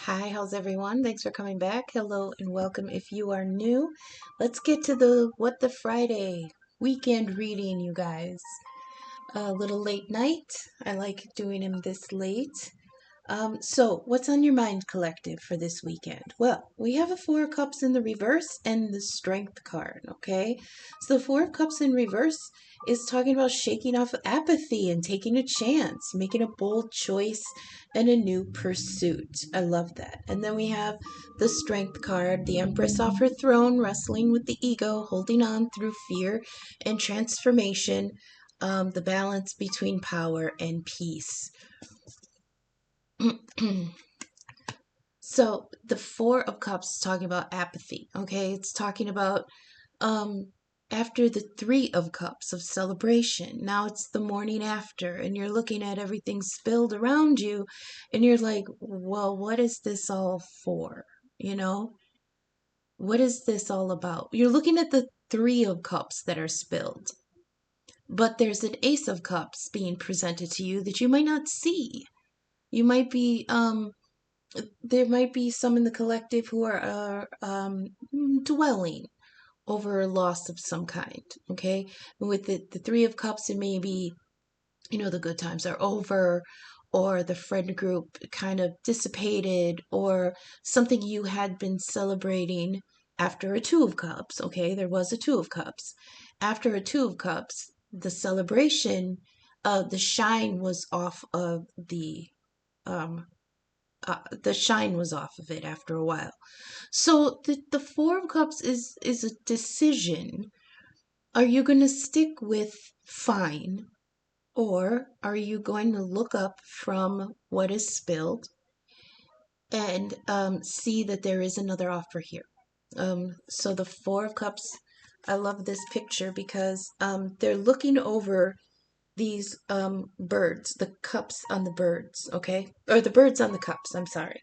Hi, how's everyone? Thanks for coming back. Hello and welcome if you are new. Let's get to the What the Friday weekend reading, you guys. A little late night. I like doing them this late. So, what's on your mind, collective, for this weekend? Well, we have a Four of Cups in the reverse and the Strength card, okay? So, the Four of Cups in reverse is talking about shaking off apathy and taking a chance, making a bold choice and a new pursuit. I love that. And then we have the Strength card, the Empress off her throne, wrestling with the ego, holding on through fear and transformation, the balance between power and peace. So the Four of Cups is talking about apathy, okay? It's talking about um after the Three of Cups of celebration. Now it's the morning after, and you're looking at everything spilled around you, and you're like, well, what is this all for? You know? What is this all about? You're looking at the Three of Cups that are spilled, but there's an Ace of Cups being presented to you that you might not see. You might be there might be some in the collective who are dwelling over loss of some kind, okay? With the Three of Cups, it may be, the good times are over, or the friend group kind of dissipated, or something you had been celebrating after a Two of Cups, okay? There was a Two of Cups. After a Two of Cups, the celebration, the shine was off of um, the shine was off of it after a while. So the Four of Cups is a decision. Are you going to stick with fine, or are you going to look up from what is spilled and see that there is another offer here? So the Four of Cups, I love this picture because they're looking over these birds, the cups on the birds, okay? Or the birds on the cups, I'm sorry.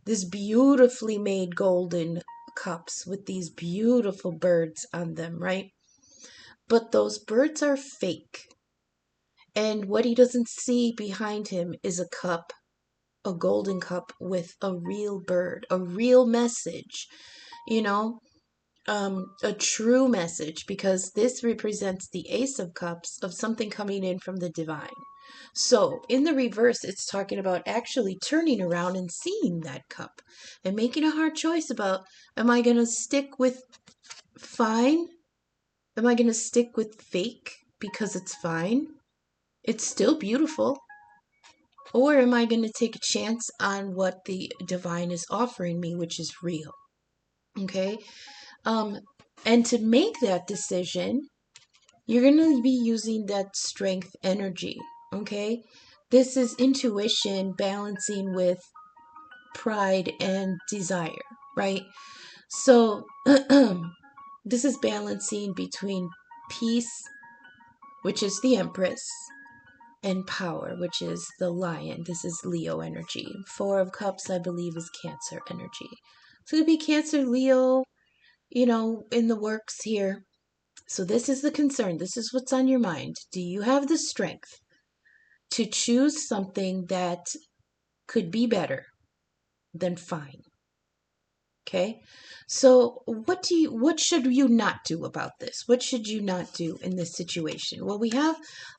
This beautifully made golden cups with these beautiful birds on them, right? But those birds are fake. And what he doesn't see behind him is a cup, a golden cup with a real bird, a real message, you know, a true message, because this represents the Ace of Cups of something coming in from the divine. So in the reverse, it's talking about actually turning around and seeing that cup and making a hard choice about, am I going to stick with fine? Am I going to stick with fake because it's fine? It's still beautiful. Or am I going to take a chance on what the divine is offering me, which is real? Okay. And to make that decision, you're going to be using that strength energy. Okay. This is intuition balancing with pride and desire, right? So this is balancing between peace, which is the Empress, and power, which is the Lion. This is Leo energy. Four of Cups, I believe, is Cancer energy. So it could be Cancer, Leo, in the works here. So this is the concern. This is what's on your mind. Do you have the strength to choose something that could be better than fine? Okay. So what should you not do about this? What should you not do in this situation? Well, we have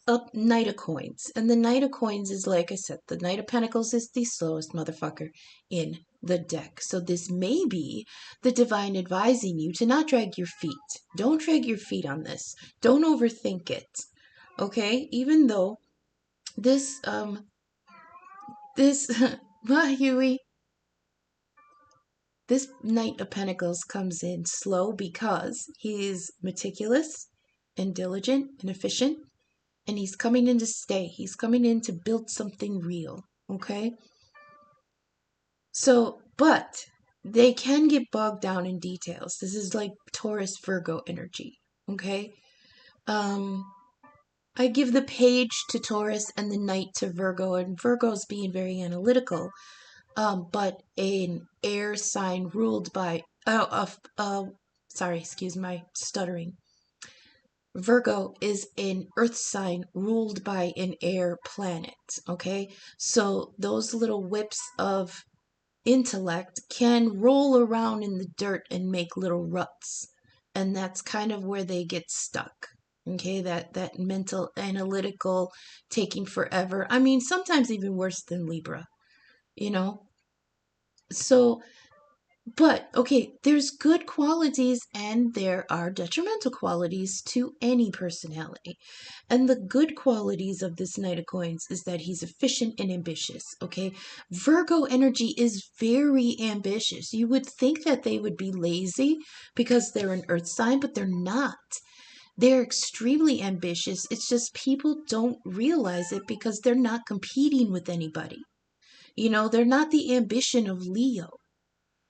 a Knight of Coins, and the Knight of Coins is, like I said, the Knight of Pentacles is the slowest motherfucker in the deck. So this may be the divine advising you to not drag your feet. Don't drag your feet on this. Don't overthink it. Okay? Even though this bye, Huey. This Knight of Pentacles comes in slow because he is meticulous and diligent and efficient, and he's coming in to stay. He's coming in to build something real, okay? So, but they can get bogged down in details. This is like Taurus Virgo energy, okay? I give the Page to Taurus and the Knight to Virgo, and Virgo's being very analytical. But an air sign ruled by, sorry, excuse my stuttering. Virgo is an earth sign ruled by an air planet, okay? So those little whips of intellect can roll around in the dirt and make little ruts. And that's kind of where they get stuck. Okay, that mental analytical taking forever. I mean, sometimes even worse than Libra, you know? So, but okay, there's good qualities and there are detrimental qualities to any personality. And the good qualities of this Knight of Coins is that he's efficient and ambitious, okay? Virgo energy is very ambitious. You would think that they would be lazy because they're an earth sign, but they're not. They're extremely ambitious. It's just people don't realize it because they're not competing with anybody. You know, they're not the ambition of Leo,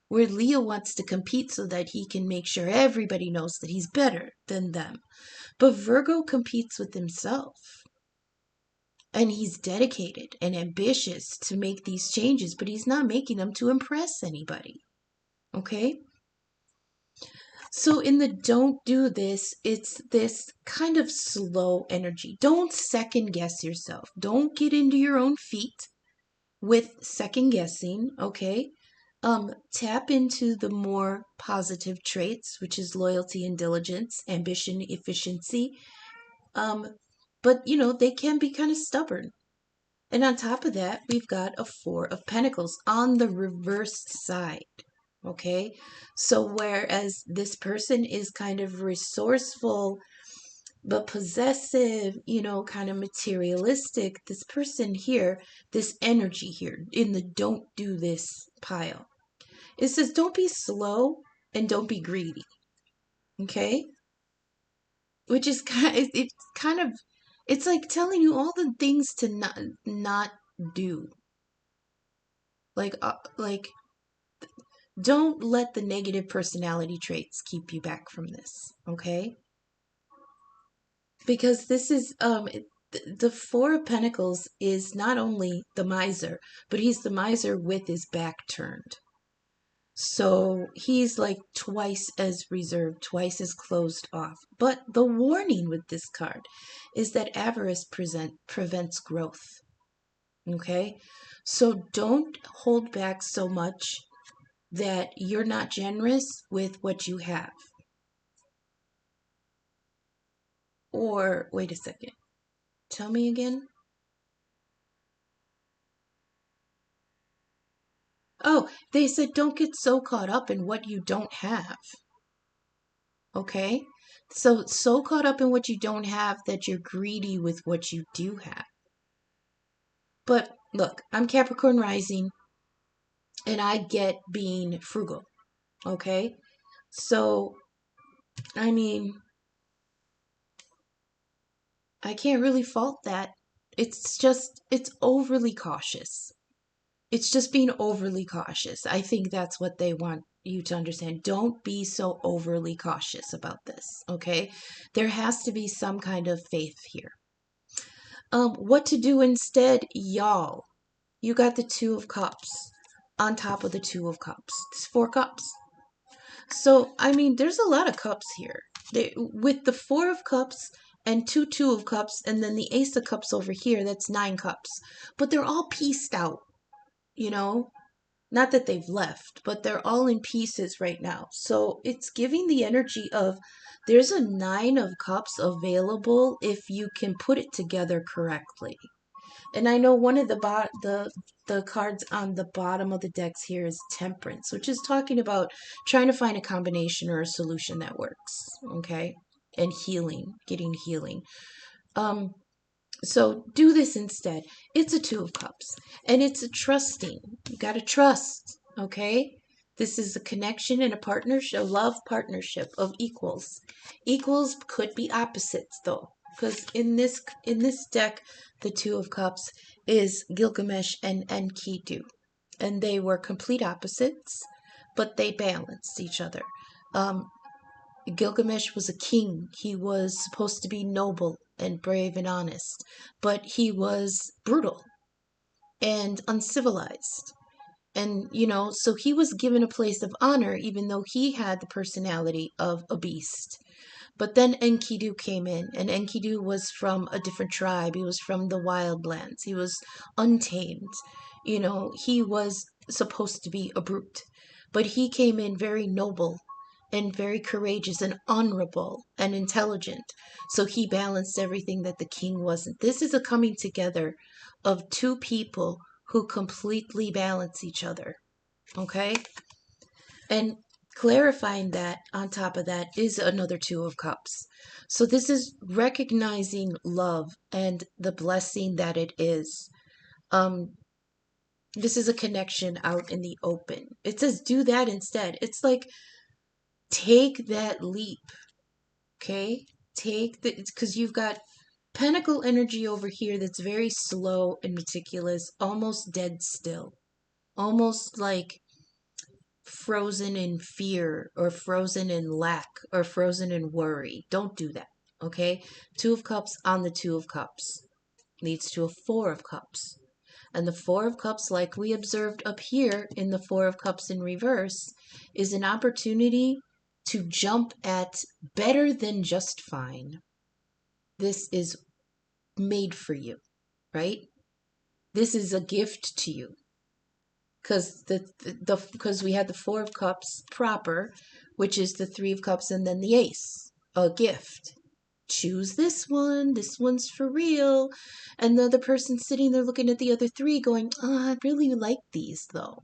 where Leo wants to compete so that he can make sure everybody knows that he's better than them. But Virgo competes with himself. And he's dedicated and ambitious to make these changes, but he's not making them to impress anybody. Okay? So in the don't do this, it's this kind of slow energy. Don't second guess yourself. Don't get into your own feet with second guessing, okay? Tap into the more positive traits, which is loyalty and diligence, ambition, efficiency. But you know, they can be kind of stubborn. And on top of that, we've got a Four of Pentacles on the reversed side. Okay? So whereas this person is kind of resourceful, but possessive, you know, kind of materialistic, this person here, this energy here in the don't do this pile, it says don't be slow and don't be greedy. Okay? Which is it's kind of, it's like telling you all the things to not do. Like don't let the negative personality traits keep you back from this, okay? Because this is the Four of Pentacles is not only the miser, but he's the miser with his back turned. So he's like twice as reserved, twice as closed off. But the warning with this card is that avarice prevents growth. Okay? So don't hold back so much that you're not generous with what you have. Or, wait a second. Tell me again. Oh, they said don't get so caught up in what you don't have. Okay? So caught up in what you don't have that you're greedy with what you do have. But look, I'm Capricorn rising and I get being frugal. Okay? So, I mean, I can't really fault that. It's overly cautious. It's just being overly cautious. I think that's what they want you to understand. Don't be so overly cautious about this, okay? There has to be some kind of faith here. What to do instead, y'all? You got the Two of Cups on top of the Two of Cups. It's 4 cups. So, I mean, there's a lot of cups here. With the 4 of Cups and two of Cups, and then the Ace of Cups over here, that's 9 cups. But they're all pieced out, you know? Not that they've left, but they're all in pieces right now. So it's giving the energy of there's a 9 of Cups available if you can put it together correctly. And I know one of the cards on the bottom of the decks here is Temperance, which is talking about trying to find a combination or a solution that works, okay? And healing, getting healing. So do this instead. It's a Two of Cups, and it's a trusting. You got to trust, okay? This is a connection and a partnership, a love partnership of equals. Equals could be opposites though, because in this deck, the Two of Cups is Gilgamesh and Enkidu, and they were complete opposites, but they balanced each other. Gilgamesh was a king. He was supposed to be noble and brave and honest, but he was brutal and uncivilized. And, you know, so he was given a place of honor even though he had the personality of a beast. But then Enkidu came in, and Enkidu was from a different tribe. He was from the wildlands. He was untamed. You know, he was supposed to be a brute. But he came in very noble and very courageous and honorable and intelligent. So he balanced everything that the king wasn't. This is a coming together of two people who completely balance each other. Okay? And clarifying that on top of that is another Two of Cups. So this is recognizing love and the blessing that it is. This is a connection out in the open. It says do that instead. It's like take that leap. Okay? Because you've got Pentacle energy over here that's very slow and meticulous, almost dead still. Almost like frozen in fear or frozen in lack or frozen in worry. Don't do that. Okay? Two of Cups on the Two of Cups leads to a Four of Cups. And the Four of Cups, like we observed up here in the Four of Cups in reverse, is an opportunity to jump at better than just fine. This is made for you, right? This is a gift to you. Because because we had the Four of Cups proper, which is the Three of Cups and then the Ace, a gift. Choose this one. This one's for real. And the other person sitting there looking at the other three going, oh, I really like these though.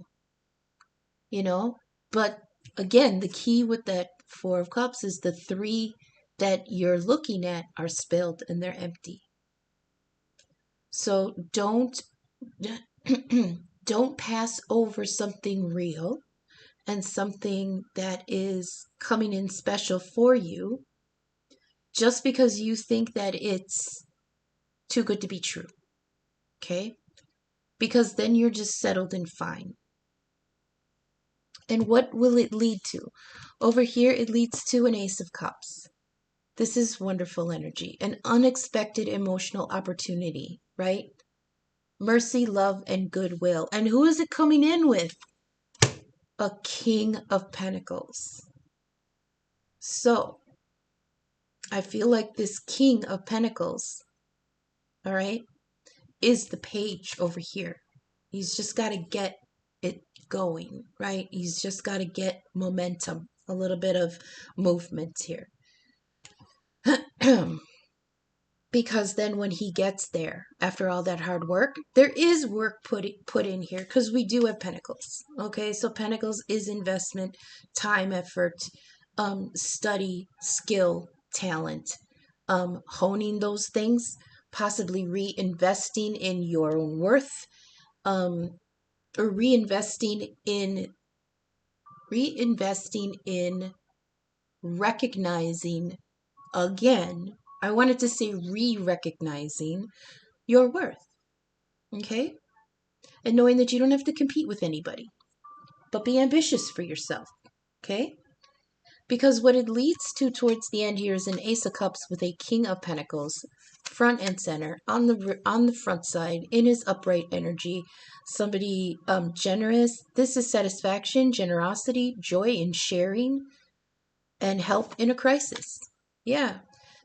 You know? But again, the key with that Four of Cups is the three that you're looking at are spilled and they're empty. So don't pass over something real and something that is coming in special for you just because you think that it's too good to be true. Okay? Because then you're just settled and fine. And what will it lead to? Over here, it leads to an Ace of Cups. This is wonderful energy, an unexpected emotional opportunity, right? Mercy, love, and goodwill. And who is it coming in with? A King of Pentacles. So, I feel like this King of Pentacles, all right, is the page over here. He's just got to get it going, right? He's just got to get momentum, a little bit of movement here. Because then when he gets there, after all that hard work, there is work put in here because we do have Pentacles. Okay, so Pentacles is investment, time, effort, study, skill, talent, honing those things, possibly reinvesting in your own worth, or reinvesting in recognizing again. I wanted to say re-recognizing your worth. Okay? And knowing that you don't have to compete with anybody, but be ambitious for yourself. Okay? Because what it leads to towards the end here is an Ace of Cups with a King of Pentacles, front and center, on the front side, in his upright energy. Somebody generous. This is satisfaction, generosity, joy in sharing, and help in a crisis. Yeah.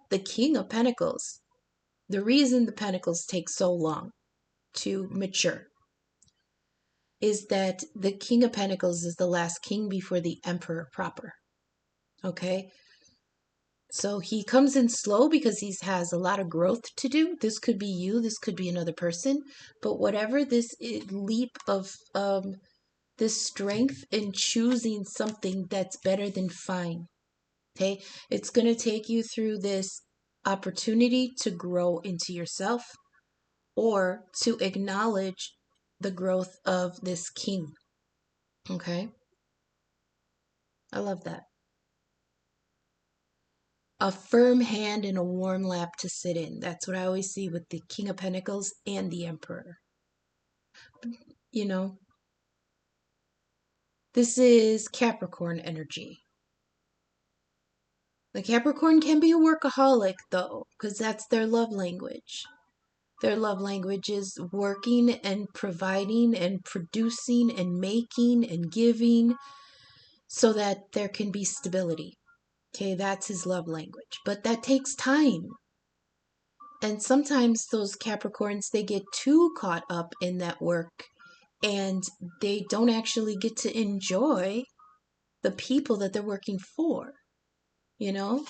The King of Pentacles. The reason the Pentacles take so long to mature is that the King of Pentacles is the last king before the Emperor proper. Okay? So he comes in slow because he has a lot of growth to do. This could be you, this could be another person, but whatever this leap of this strength in choosing something that's better than fine. Okay? It's going to take you through this opportunity to grow into yourself or to acknowledge the growth of this king. Okay? I love that. A firm hand and a warm lap to sit in. That's what I always see with the King of Pentacles and the Emperor. You know, this is Capricorn energy. The Capricorn can be a workaholic, though, because that's their love language. Their love language is working and providing and producing and making and giving so that there can be stability. Okay, that's his love language. But that takes time. And sometimes those Capricorns, they get too caught up in that work and they don't actually get to enjoy the people that they're working for, you know?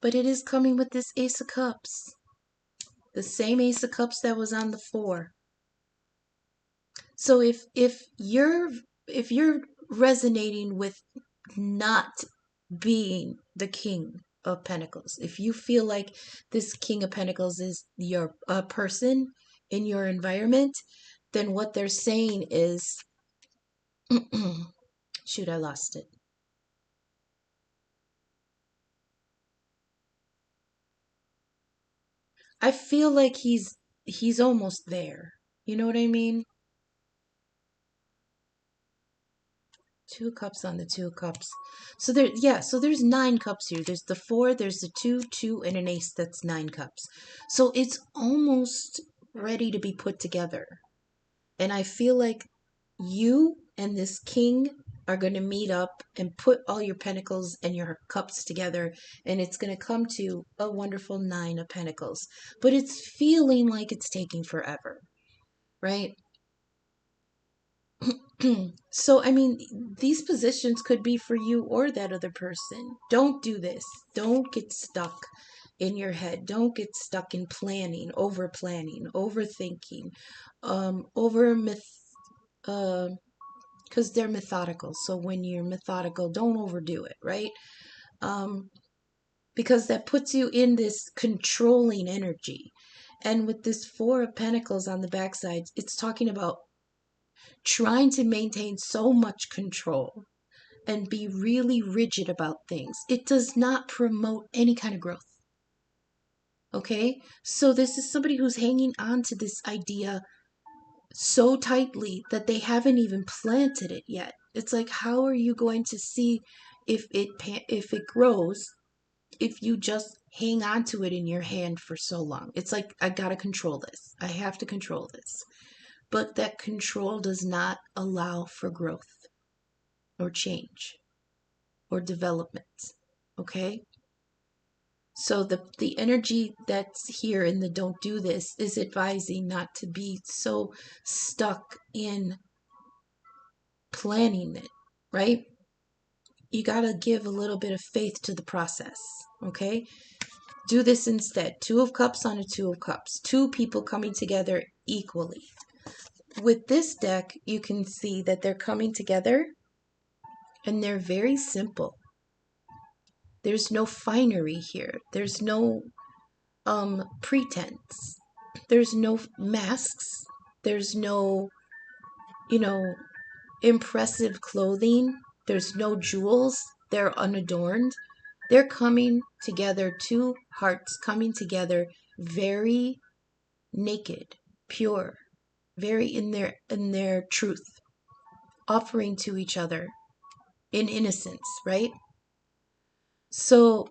But it is coming with this Ace of Cups. The same Ace of Cups that was on the 4. So if you're resonating with not being the King of Pentacles, if you feel like this King of Pentacles is your person in your environment, then what they're saying is, shoot, I lost it. I feel like he's almost there. You know what I mean? 2 of Cups on the 2 of Cups. So there's 9 cups here. There's the 4, there's the 2, 2, and an ace. That's 9 cups. So it's almost ready to be put together. And I feel like you and this king are going to meet up and put all your pentacles and your cups together, and it's going to come to a wonderful 9 of pentacles. But it's feeling like it's taking forever, right? So, I mean, these positions could be for you or that other person. Don't do this. Don't get stuck in your head. Don't get stuck in planning, over planning, overthinking, over myth, because they're methodical. So when you're methodical, don't overdo it, right? Because that puts you in this controlling energy. And with this 4 of Pentacles on the backside, it's talking about trying to maintain so much control and be really rigid about things. It does not promote any kind of growth. Okay? So this is somebody who's hanging on to this idea so tightly that they haven't even planted it yet. It's like, how are you going to see if it grows if you just hang on to it in your hand for so long? It's like, I got to control this. I have to control this. But that control does not allow for growth or change or development. Okay? So the energy that's here in the don't do this is advising not to be so stuck in planning it, right? You got to give a little bit of faith to the process, okay? Do this instead. 2 of Cups on a 2 of Cups. 2 people coming together equally. With this deck, you can see that they're coming together and they're very simple. There's no finery here. There's no pretense. There's no masks. There's no, impressive clothing. There's no jewels. They're unadorned. They're coming together, 2 hearts coming together, very naked, pure, very in their truth, offering to each other in innocence, right? So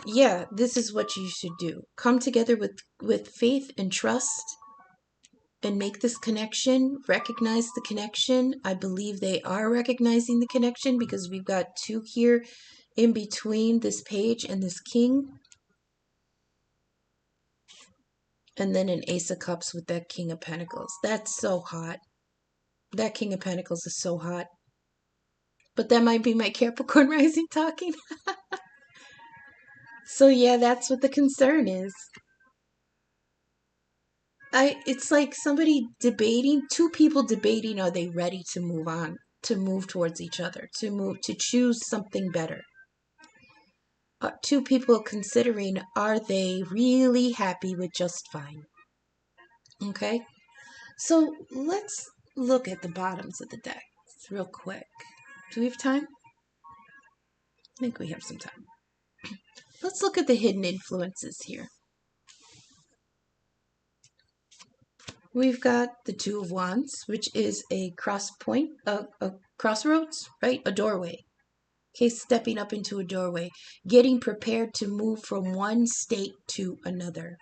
yeah, this is what you should do. Come together with faith and trust and make this connection, recognize the connection. I believe they are recognizing the connection because we've got 2 here in between this page and this king. And then an Ace of Cups with that King of Pentacles. That's so hot. That King of Pentacles is so hot. But that might be my Capricorn rising talking. So yeah, that's what the concern is. It's like somebody debating, 2 people debating, are they ready to move on, to move towards each other, to choose something better? 2 people considering, are they really happy with just fine? Okay, so let's look at the bottoms of the deck real quick. Do we have time? I think we have some time. Let's look at the hidden influences here. We've got the 2 of Wands, which is a a crossroads, right? A doorway. Okay, stepping up into a doorway, getting prepared to move from one state to another,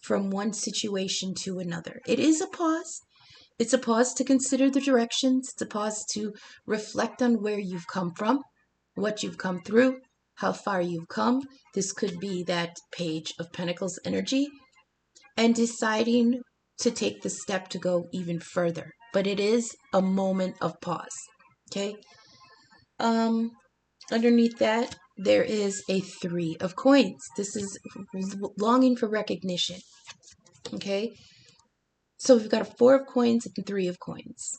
from one situation to another. It is a pause. It's a pause to consider the directions. It's a pause to reflect on where you've come from, what you've come through, how far you've come. This could be that Page of Pentacles energy. and deciding to take the step to go even further. But it is a moment of pause. Okay. Underneath that, there is a 3 of coins. This is longing for recognition. Okay. So we've got a 4 of coins and 3 of coins.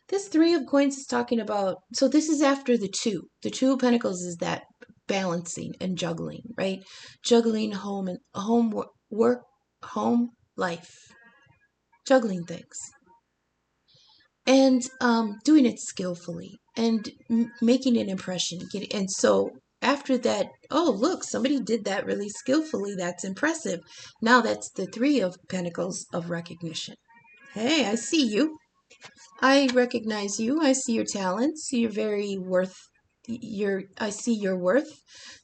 This 3 of coins is talking about, so this is after the 2. The 2 of pentacles is that balancing and juggling, right? Juggling home and home work, home life, juggling things, and doing it skillfully and making an impression. And so after that, oh look, somebody did that really skillfully. That's impressive. Now that's the 3 of pentacles of recognition. Hey, I see you. I recognize you. I see your talents. You're very I see your worth.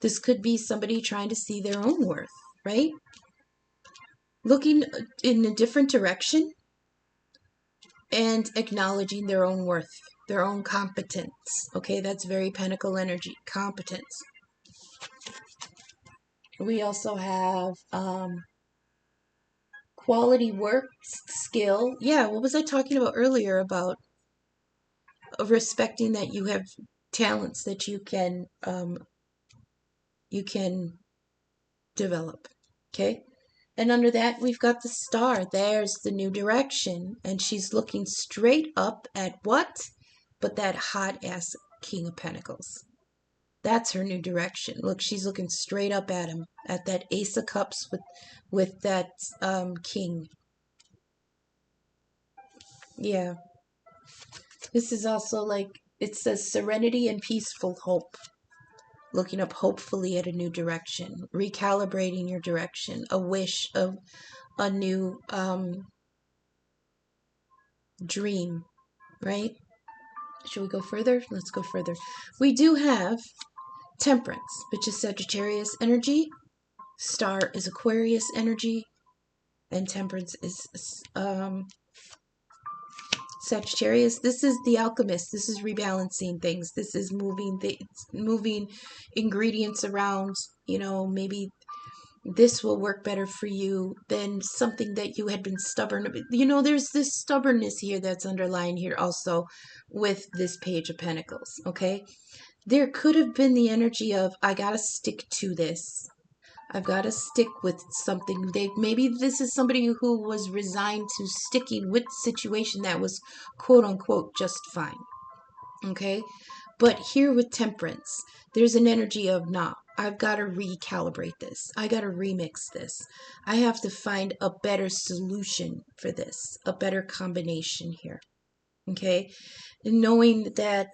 This could be somebody trying to see their own worth, right? Looking in a different direction and acknowledging their own worth, their own competence. Okay, that's very pentacle energy, competence. We also have quality work, skill. Yeah, what was I talking about earlier about respecting that you have talents that you can develop. Okay. And under that, we've got the star. There's the new direction. And she's looking straight up at what? But that hot ass King of Pentacles. That's her new direction. Look, she's looking straight up at him, at that Ace of Cups with that King. Yeah. This is also like, it says serenity and peaceful hope. Looking up hopefully at a new direction, recalibrating your direction, a wish of a new dream, right? Should we go further? Let's go further. We do have Temperance, which is Sagittarius energy. Star is Aquarius energy. And Temperance is Sagittarius. This is the alchemist. This is rebalancing things. This is moving ingredients around. You know, maybe this will work better for you than something that you had been stubborn about. You know, there's this stubbornness here that's underlying here also with this Page of Pentacles, okay? There could have been the energy of, I gotta stick to this. I've got to stick with something. Maybe this is somebody who was resigned to sticking with the situation that was quote unquote just fine. Okay? But here with Temperance, there's an energy of, nah, I've got to recalibrate this. I got to remix this. I have to find a better solution for this, a better combination here. Okay? And knowing that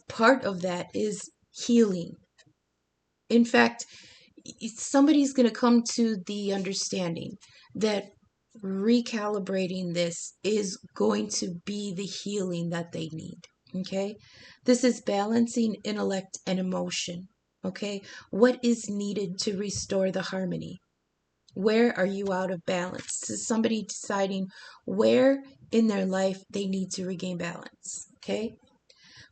part of that is healing. In fact, somebody's going to come to the understanding that recalibrating this is going to be the healing that they need. Okay? This is balancing intellect and emotion. Okay? What is needed to restore the harmony? Where are you out of balance? This is somebody deciding where in their life they need to regain balance. Okay?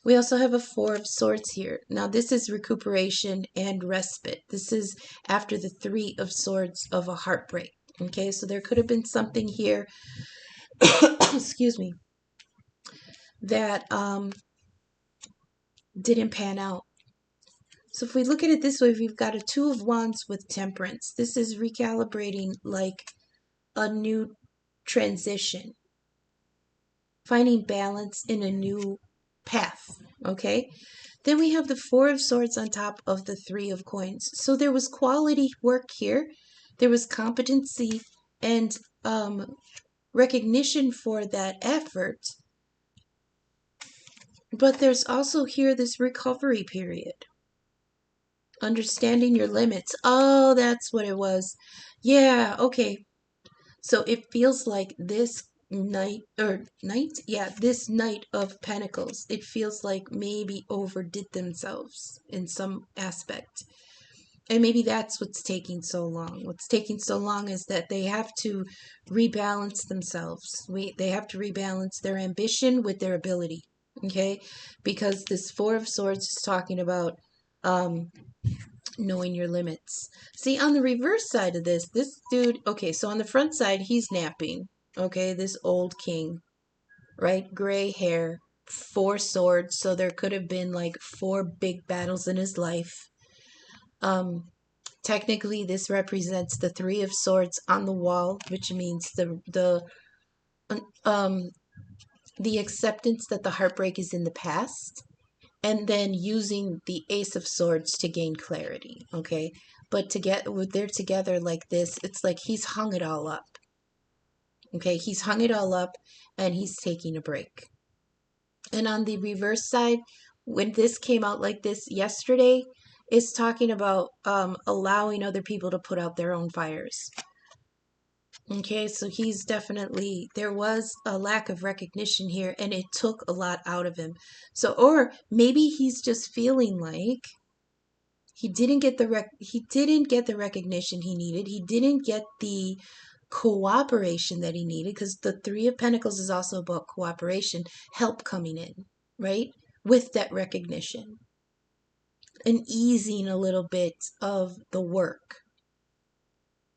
We also have a 4 of Swords here. Now this is recuperation and respite. This is after the 3 of Swords of a heartbreak. Okay, so there could have been something here, excuse me, that didn't pan out. So if we look at it this way, we've got a 2 of Wands with Temperance. This is recalibrating like a new transition. Finding balance in a new path, okay? Then we have the 4 of Swords on top of the 3 of Coins. So there was quality work here. There was competency and recognition for that effort. But there's also here this recovery period. Understanding your limits. Oh, that's what it was. Yeah, okay. So it feels like this this Knight of Pentacles, it feels like maybe overdid themselves in some aspect. And maybe that's what's taking so long. What's taking so long is that they have to rebalance themselves. They have to rebalance their ambition with their ability. Okay? Because this 4 of Swords is talking about knowing your limits. See, on the reverse side of this dude, okay, so on the front side, he's napping. Okay, this old king, right? Gray hair, 4 swords, so there could have been like 4 big battles in his life. Technically, this represents the 3 of Swords on the wall, which means the acceptance that the heartbreak is in the past, and then using the Ace of Swords to gain clarity. Okay, but they're together like this, it's like he's hung it all up. Okay, he's hung it all up, and he's taking a break. And on the reverse side, when this came out like this yesterday, it's talking about allowing other people to put out their own fires. Okay, so he's definitely, there was a lack of recognition here, and it took a lot out of him. So, or maybe he's just feeling like he didn't get the recognition he needed. He didn't get the cooperation that he needed, because the 3 of Pentacles is also about cooperation, help coming in, right? With that recognition and easing a little bit of the work.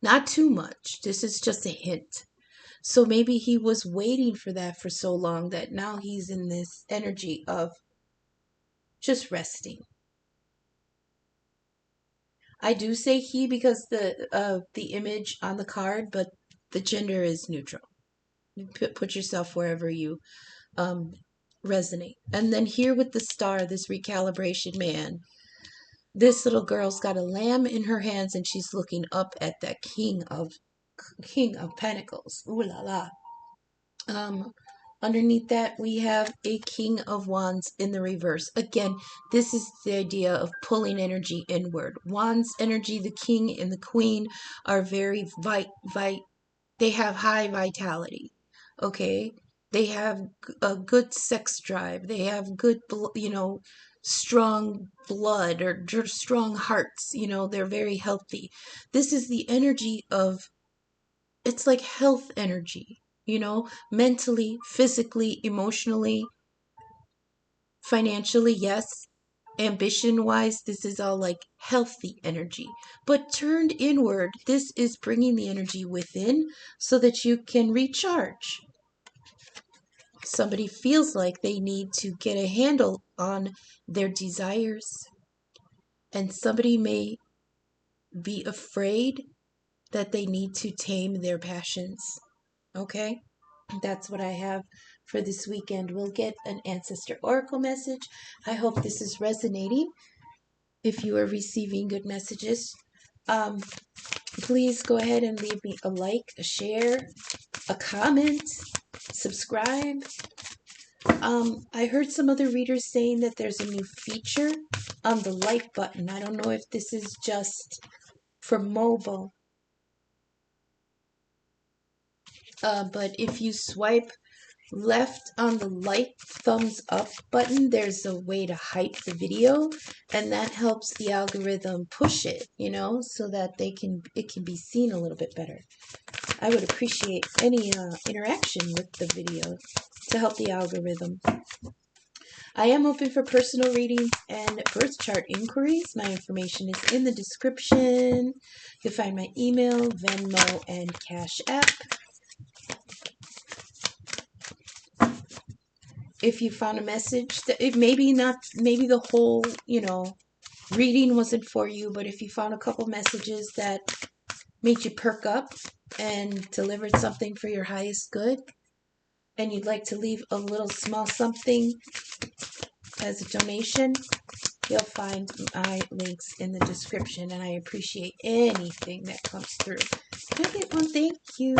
Not too much. This is just a hint. So maybe he was waiting for that for so long that now he's in this energy of just resting. I do say he because the image on the card, but the gender is neutral. You put yourself wherever you resonate. And then here with the star, this recalibration man, this little girl's got a lamb in her hands, and she's looking up at that King of Pentacles. Ooh la la. Underneath that, we have a King of Wands in the reverse. Again, this is the idea of pulling energy inward. Wands energy, the King and the Queen are very they have high vitality. Okay, they have a good sex drive. They have good, strong blood or strong hearts. They're very healthy. This is the energy of, it's like health energy, mentally, physically, emotionally, financially, yes. Ambition wise, this is all like healthy energy. But turned inward, this is bringing the energy within so that you can recharge. Somebody feels like they need to get a handle on their desires, and somebody may be afraid that they need to tame their passions. Okay? That's what I have for this weekend. We'll get an Ancestor Oracle message. I hope this is resonating. If you are receiving good messages, please go ahead and leave me a like, a share, a comment, subscribe. I heard some other readers saying that there's a new feature on the like button. I don't know if this is just for mobile. But if you swipe left on the like thumbs up button, there's a way to hide the video, and that helps the algorithm push it, so that it can be seen a little bit better. I would appreciate any interaction with the video to help the algorithm. I am open for personal readings and birth chart inquiries. My information is in the description. You'll find my email, Venmo, and Cash App. If you found a message that maybe the whole, reading wasn't for you, but if you found a couple messages that made you perk up and delivered something for your highest good, and you'd like to leave a little small something as a donation, you'll find my links in the description, and I appreciate anything that comes through. Can I get one? Thank you.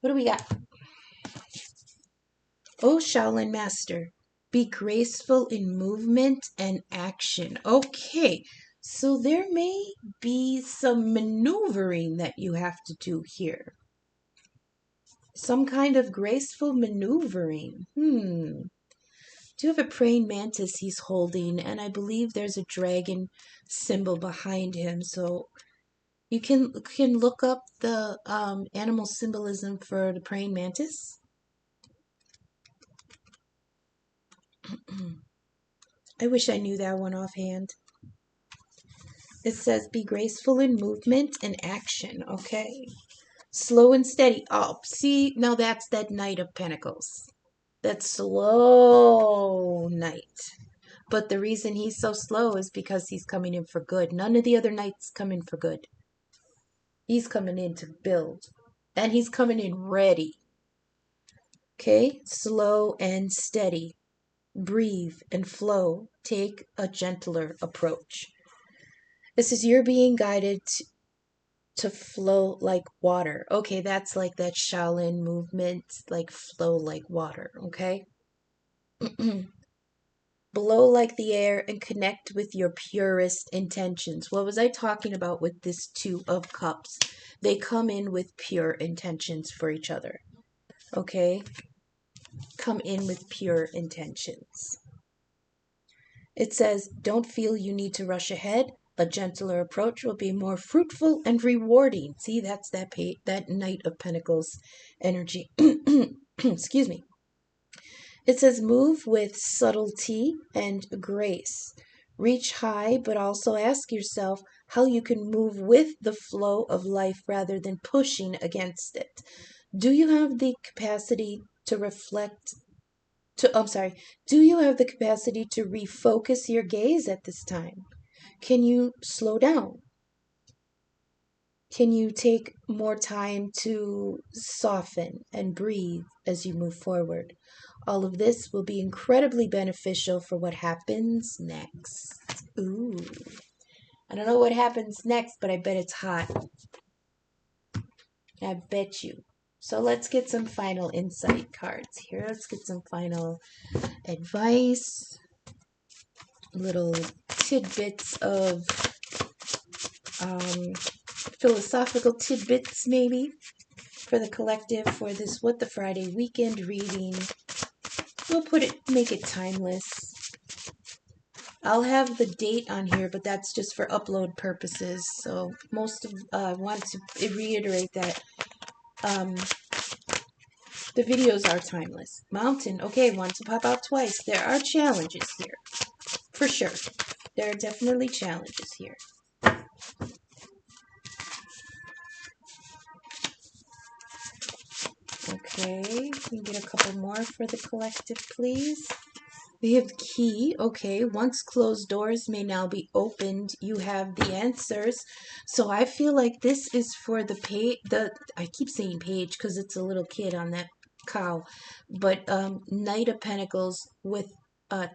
What do we got? Oh, Shaolin Master, be graceful in movement and action. Okay, so there may be some maneuvering that you have to do here. Some kind of graceful maneuvering. Do you have a praying mantis he's holding, and I believe there's a dragon symbol behind him. So you can look up the animal symbolism for the praying mantis. I wish I knew that one offhand. It says be graceful in movement and action. Okay. Slow and steady. Oh, see, now that's that Knight of Pentacles. That slow knight. But the reason he's so slow is because he's coming in for good. None of the other knights come in for good. He's coming in to build. And he's coming in ready. Okay? Slow and steady. Breathe and flow. Take a gentler approach. This is you're being guided to flow like water. Okay, that's like that Shaolin movement, like flow like water, okay? Blow like the air and connect with your purest intentions. What was I talking about with this Two of Cups? They come in with pure intentions for each other, okay? Come in with pure intentions. It says, don't feel you need to rush ahead. A gentler approach will be more fruitful and rewarding. See, that's that Knight of Pentacles energy. Excuse me. It says, move with subtlety and grace. Reach high, but also ask yourself how you can move with the flow of life rather than pushing against it. Do you have the capacity to reflect? Do you have the capacity to refocus your gaze at this time? Can you slow down? Can you take more time to soften and breathe as you move forward? All of this will be incredibly beneficial for what happens next. Ooh. I don't know what happens next, but I bet it's hot. I bet you. So let's get some final insight cards here. Let's get some final advice. Little tidbits of philosophical tidbits maybe for the collective for this What the Friday weekend reading. We'll make it timeless. I'll have the date on here, but that's just for upload purposes. So I want to reiterate that the videos are timeless. Mountain, okay, want to pop out twice. There are challenges here, for sure. There are definitely challenges here. Okay, can we get a couple more for the collective, please? We have key. Okay, once closed doors may now be opened. You have the answers. So I feel like this is for the I keep saying page because it's a little kid on that cow. But Knight of Pentacles with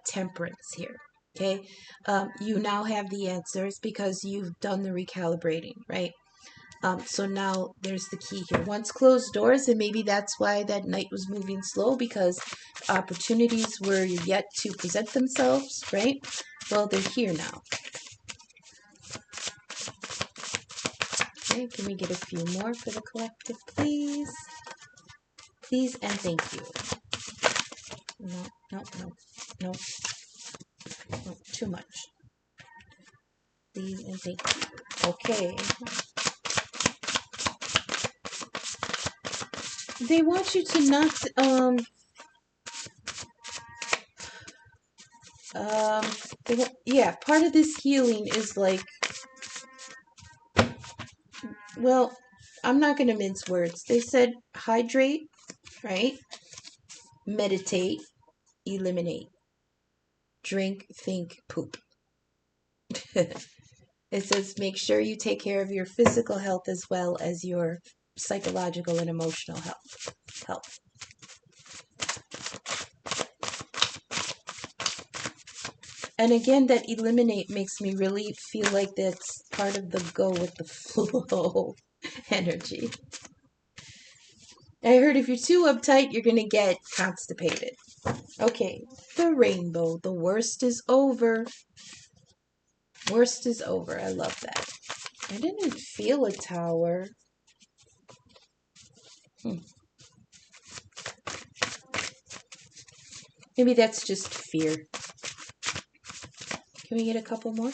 temperance here. Okay, you now have the answers because you've done the recalibrating, right? So now there's the key here. Once closed doors, and maybe that's why that Knight was moving slow, because opportunities were yet to present themselves, right? Well, they're here now. Okay, can we get a few more for the collective, please? Please and thank you. No, too much. Please and thank you. Okay. They want you to not, part of this healing is like, well, I'm not going to mince words. They said hydrate, right? Meditate, eliminate. Drink, think, poop. It says make sure you take care of your physical health as well as your psychological and emotional health. And again, that eliminate makes me really feel like that's part of the go with the flow energy. I heard if you're too uptight, you're going to get constipated. Okay, the rainbow. The worst is over. Worst is over. I love that. I didn't feel a tower. Maybe that's just fear. Can we get a couple more?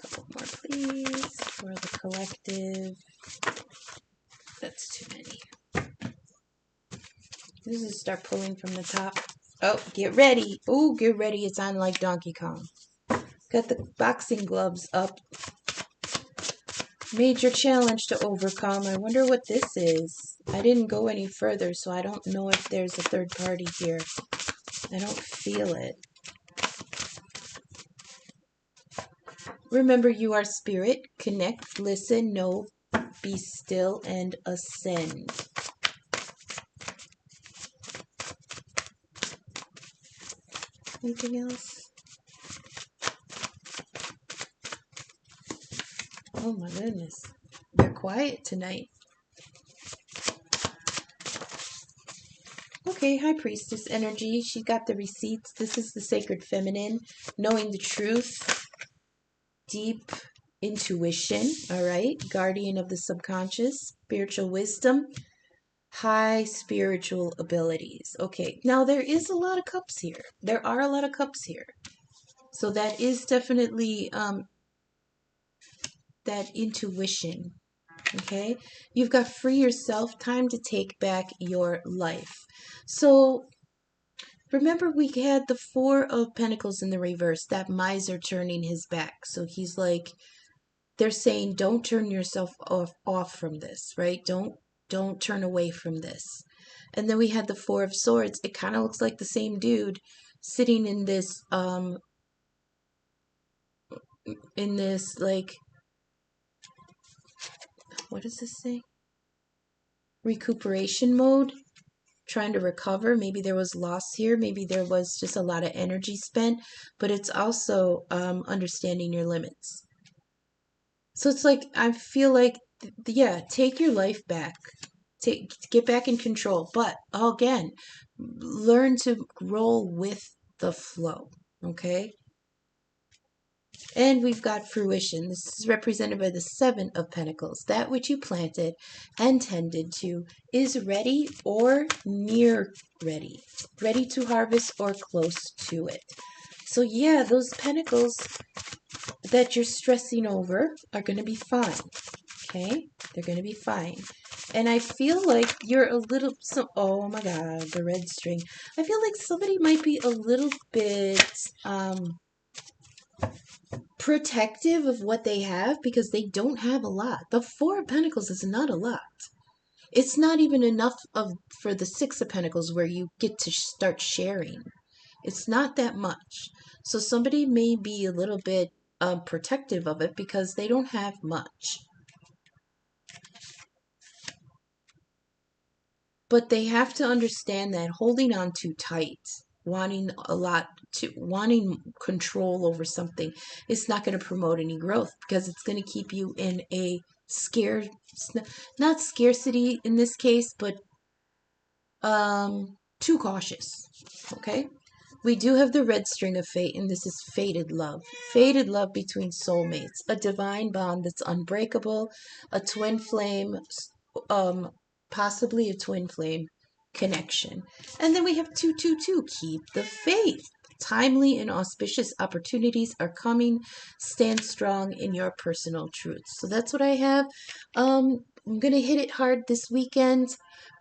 Couple more, please, for the collective. That's too many. This is start pulling from the top. Oh, get ready. Oh, get ready. It's on like Donkey Kong. Got the boxing gloves up. Major challenge to overcome. I wonder what this is. I didn't go any further, so I don't know if there's a third party here. I don't feel it. Remember, you are spirit. Connect, listen, know, be still, and ascend. Anything else? Oh my goodness. They're quiet tonight. Okay, High Priestess energy. She got the receipts. This is the Sacred Feminine. Knowing the truth. Deep intuition. All right. Guardian of the subconscious. Spiritual wisdom. High spiritual abilities. Okay. Now, there is a lot of cups here. There are a lot of cups here. So that is definitely that intuition. Okay, you've got free yourself, time to take back your life. So remember, we had the Four of Pentacles in the reverse, that miser turning his back. So he's like, they're saying, don't turn yourself off from this, right? Don't turn away from this. And then we had the Four of Swords. It kind of looks like the same dude sitting in this like, what does this say? Recuperation mode, trying to recover. Maybe there was loss here. Maybe there was just a lot of energy spent, but it's also understanding your limits. So it's like, I feel like, yeah, take your life back. Get back in control. But again, learn to roll with the flow. Okay? And we've got fruition. This is represented by the Seven of Pentacles. That which you planted and tended to is ready or near ready. Ready to harvest or close to it. So yeah, those pentacles that you're stressing over are going to be fine. Okay? They're going to be fine. And I feel like you're a little... oh my God, the red string. I feel like somebody might be a little bit... protective of what they have because they don't have a lot. The Four of Pentacles is not a lot. It's not even enough for the Six of Pentacles where you get to start sharing. It's not that much. So somebody may be a little bit protective of it because they don't have much. But they have to understand that holding on too tight, wanting control over something, it's not going to promote any growth because it's going to keep you in a not scarcity in this case, but too cautious. Okay? We do have the red string of fate, and this is fated love. Fated love between soulmates, a divine bond that's unbreakable, a twin flame, possibly a twin flame connection. And then we have 222, keep the faith. Timely and auspicious opportunities are coming. Stand strong in your personal truths. So that's what I have. I'm going to hit it hard this weekend.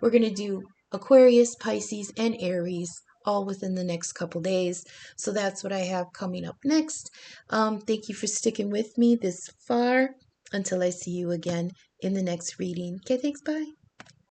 We're going to do Aquarius, Pisces, and Aries all within the next couple days. So that's what I have coming up next. Thank you for sticking with me this far until I see you again in the next reading. Okay, thanks. Bye.